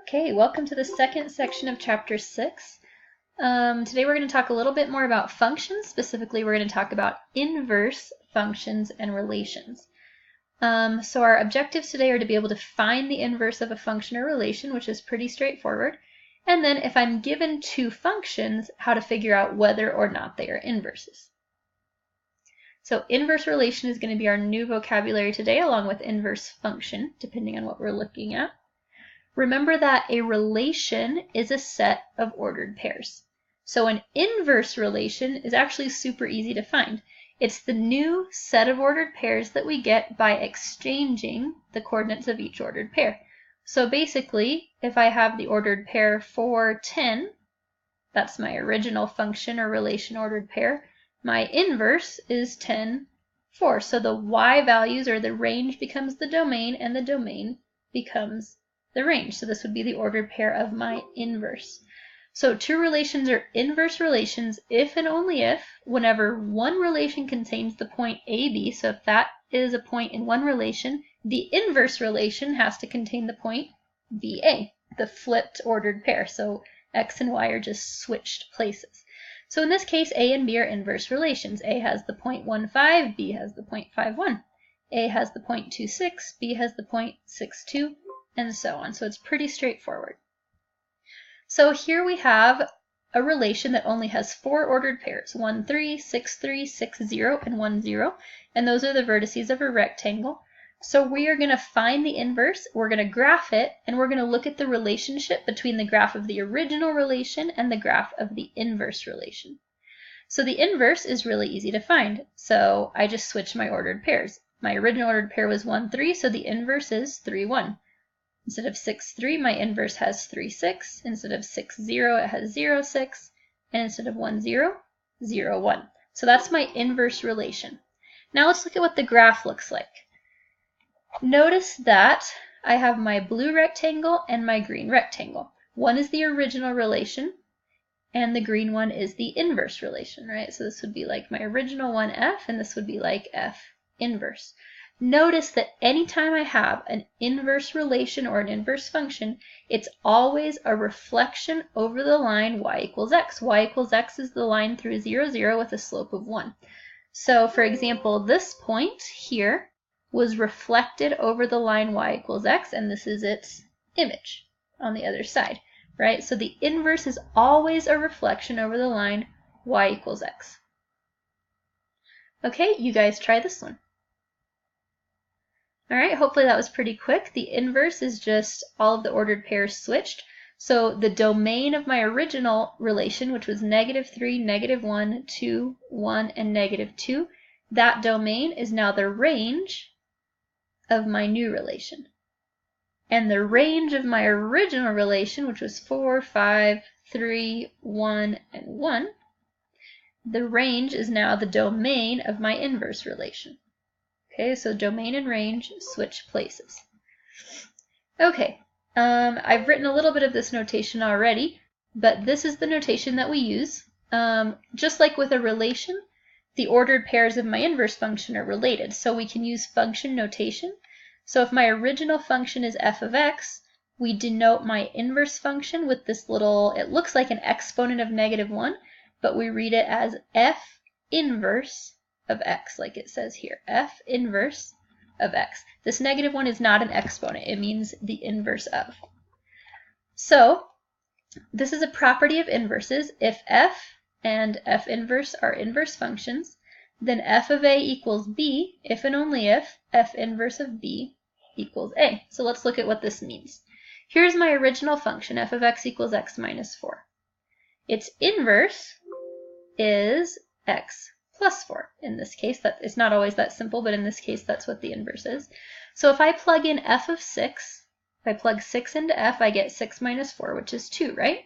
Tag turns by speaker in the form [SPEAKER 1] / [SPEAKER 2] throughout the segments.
[SPEAKER 1] Okay, welcome to the second section of Chapter 6. Today we're going to talk a little bit more about functions. Specifically, we're going to talk about inverse functions and relations. So our objectives today are to be able to find the inverse of a function or relation, which is pretty straightforward. And then if I'm given two functions, how to figure out whether or not they are inverses. So inverse relation is going to be our new vocabulary today, along with inverse function, depending on what we're looking at. Remember that a relation is a set of ordered pairs. So an inverse relation is actually super easy to find. It's the new set of ordered pairs that we get by exchanging the coordinates of each ordered pair. So basically, if I have the ordered pair 4, 10, that's my original function or relation ordered pair, my inverse is 10, 4. So the y values, or the range, becomes the domain, and the domain becomes the range. So this would be the ordered pair of my inverse. So two relations are inverse relations if and only if, whenever one relation contains the point AB, so if that is a point in one relation, the inverse relation has to contain the point BA, the flipped ordered pair. So x and y are just switched places. So in this case, A and B are inverse relations. A has the point 15, B has the point 51. A has the point 26, B has the point 62, and so on. So it's pretty straightforward. So here we have a relation that only has four ordered pairs, 1, 3, 6, 3, 6, 0, and 1, 0. And those are the vertices of a rectangle. So we are going to find the inverse, we're going to graph it, and we're going to look at the relationship between the graph of the original relation and the graph of the inverse relation. So the inverse is really easy to find. So I just switched my ordered pairs. My original ordered pair was 1, 3, so the inverse is 3, 1. Instead of 6, 3, my inverse has 3, 6. Instead of 6, 0, it has 0, 6. And instead of 1, 0, 0, 1. So that's my inverse relation. Now let's look at what the graph looks like. Notice that I have my blue rectangle and my green rectangle. One is the original relation, and the green one is the inverse relation, right? So this would be like my original 1f, and this would be like f inverse. Notice that anytime I have an inverse relation or an inverse function, it's always a reflection over the line y equals x. Y equals x is the line through 0, 0 with a slope of 1. So for example, this point here was reflected over the line y equals x, and this is its image on the other side, right? So the inverse is always a reflection over the line y equals x. Okay, you guys try this one. All right, hopefully that was pretty quick. The inverse is just all of the ordered pairs switched. So the domain of my original relation, which was -3, -1, 2, 1, and -2, that domain is now the range of my new relation. And the range of my original relation, which was 4, 5, 3, 1, and 1, the range is now the domain of my inverse relation. Okay, so domain and range switch places. Okay, I've written a little bit of this notation already, but this is the notation that we use. Just like with a relation, the ordered pairs of my inverse function are related, so we can use function notation. So if my original function is f of x, we denote my inverse function with this little, it looks like an exponent of -1, but we read it as f inverse of x, like it says here, f inverse of x. This -1 is not an exponent, it means the inverse of. So this is a property of inverses. If f and f inverse are inverse functions, then f of a equals b if and only if f inverse of b equals a. So let's look at what this means. Here's my original function, f of x equals x minus 4. Its inverse is x plus 4. In this case, it's not always that simple, but in this case, that's what the inverse is. So if I plug in f of 6, if I plug 6 into f, I get 6 minus 4, which is 2, right?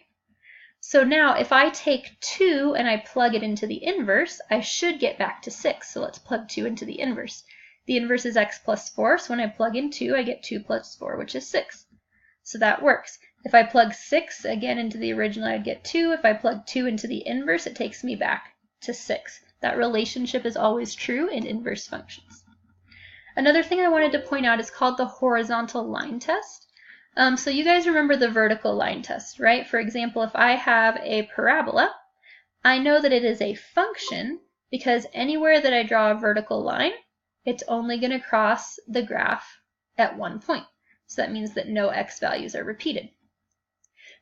[SPEAKER 1] So now if I take 2 and I plug it into the inverse, I should get back to 6. So let's plug 2 into the inverse. The inverse is x plus 4, so when I plug in 2, I get 2 plus 4, which is 6. So that works. If I plug 6 again into the original, I'd get 2. If I plug 2 into the inverse, it takes me back to 6. That relationship is always true in inverse functions. Another thing I wanted to point out is called the horizontal line test. So you guys remember the vertical line test, right? For example, if I have a parabola, I know that it is a function because anywhere that I draw a vertical line, it's only going to cross the graph at one point. So that means that no x values are repeated.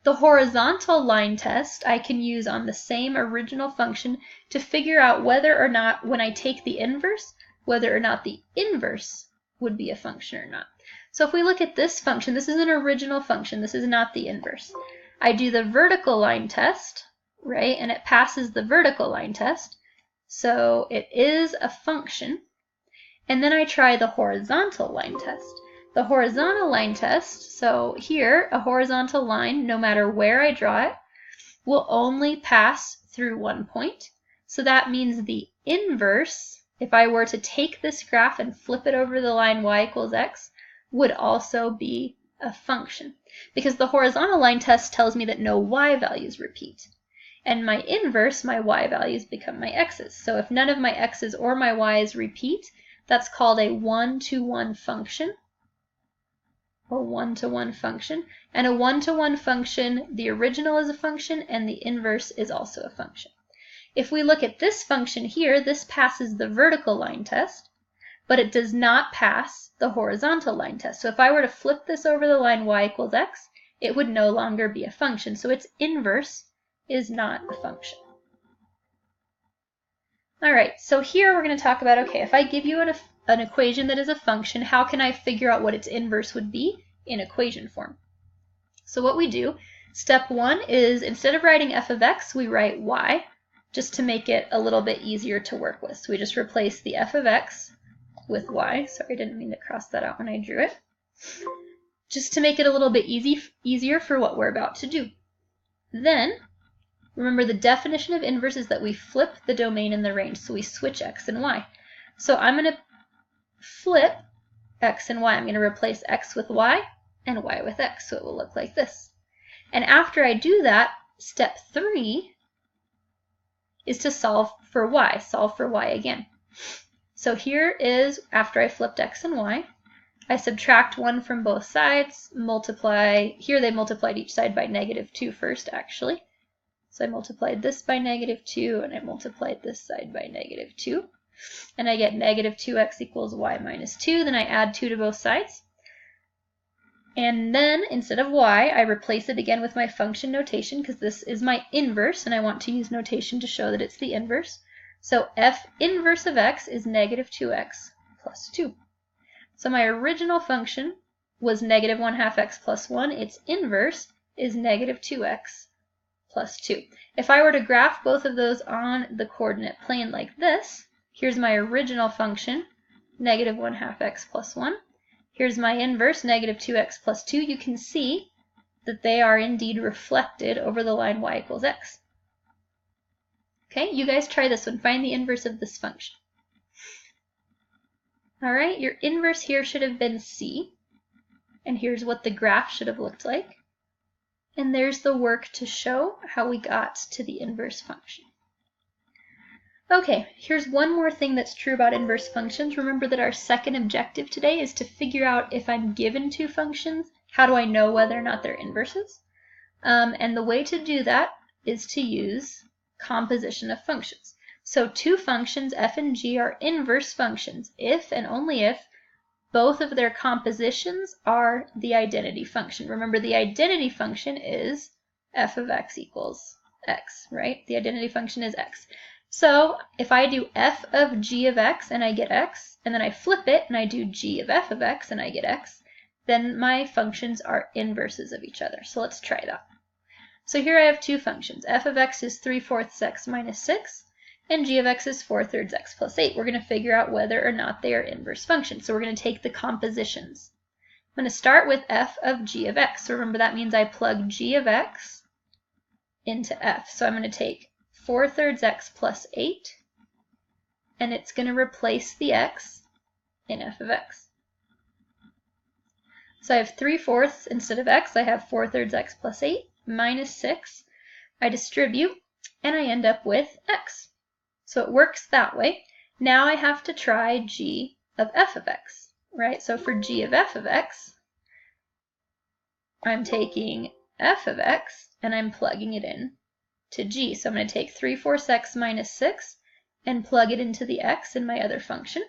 [SPEAKER 1] The horizontal line test I can use on the same original function to figure out whether or not, when I take the inverse, whether or not the inverse would be a function or not. So if we look at this function, this is an original function, this is not the inverse. I do the vertical line test, right, and it passes the vertical line test, so it is a function. And then I try the horizontal line test. The horizontal line test, so here, a horizontal line, no matter where I draw it, will only pass through one point. So that means the inverse, if I were to take this graph and flip it over the line y equals x, would also be a function. Because the horizontal line test tells me that no y values repeat. And my inverse, my y values, become my x's. So if none of my x's or my y's repeat, that's called a one-to-one function. A one-to-one function. And a one-to-one function, the original is a function and the inverse is also a function. If we look at this function here, this passes the vertical line test, but it does not pass the horizontal line test. So if I were to flip this over the line y equals x, it would no longer be a function. So its inverse is not a function. All right, so here we're going to talk about, okay, if I give you an equation that is a function, how can I figure out what its inverse would be in equation form? So what we do, step one is instead of writing f of x, we write y, just to make it a little bit easier to work with. So we just replace the f of x with y. Sorry, I didn't mean to cross that out when I drew it. Just to make it a little bit easier for what we're about to do. Then, remember the definition of inverse is that we flip the domain and the range, so we switch x and y. So I'm going to flip x and y. I'm going to replace x with y and y with x, so it will look like this. And after I do that, step 3 is to solve for y again. So here is, after I flipped x and y, I subtract 1 from both sides, multiply, here they multiplied each side by -2 first actually. So I multiplied this by -2 and I multiplied this side by -2. And I get -2x equals y minus 2. Then I add 2 to both sides. And then instead of y, I replace it again with my function notation because this is my inverse and I want to use notation to show that it's the inverse. So f inverse of x is -2x plus 2. So my original function was -1/2 x plus 1. Its inverse is -2x plus 2. If I were to graph both of those on the coordinate plane like this, here's my original function, -1/2 x plus 1. Here's my inverse, -2x plus 2. You can see that they are indeed reflected over the line y equals x. Okay, you guys try this one. Find the inverse of this function. All right, your inverse here should have been c. And here's what the graph should have looked like. And there's the work to show how we got to the inverse function. Okay, here's one more thing that's true about inverse functions. Remember that our second objective today is to figure out if I'm given two functions, how do I know whether or not they're inverses? And the way to do that is to use composition of functions. So two functions, f and g, are inverse functions if and only if both of their compositions are the identity function. Remember, the identity function is f of x equals x, right? The identity function is x. So if I do f of g of x and I get x, and then I flip it and I do g of f of x and I get x, then my functions are inverses of each other. So let's try that. So here I have two functions. F of x is 3/4 x minus 6. And g of x is 4/3 x plus 8. We're going to figure out whether or not they are inverse functions. So we're going to take the compositions. I'm going to start with f of g of x. So remember, that means I plug g of x into f. So I'm going to take 4/3 x plus 8, and it's going to replace the x in f of x. So I have 3/4 instead of x. I have 4/3 x plus 8 minus 6. I distribute, and I end up with x. So it works that way. Now I have to try g of f of x, right? So for g of f of x, I'm taking f of x and I'm plugging it in to g. So I'm going to take 3/4 x minus 6 and plug it into the x in my other function.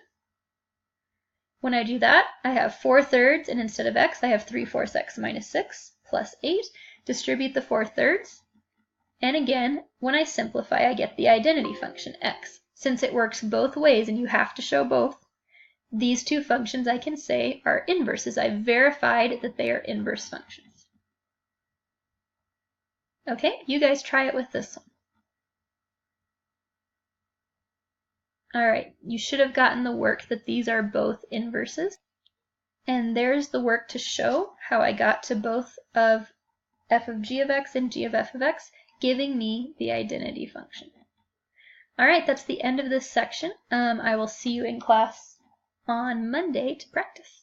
[SPEAKER 1] When I do that, I have 4/3, and instead of x, I have 3/4 x minus 6 plus 8. Distribute the 4/3. And again, when I simplify, I get the identity function, x. Since it works both ways and you have to show both, these two functions I can say are inverses. I've verified that they are inverse functions. Okay, you guys try it with this one. All right, you should have gotten the work that these are both inverses. And there's the work to show how I got to both of f of g of x and g of f of x, giving me the identity function. All right, that's the end of this section. I will see you in class on Monday to practice.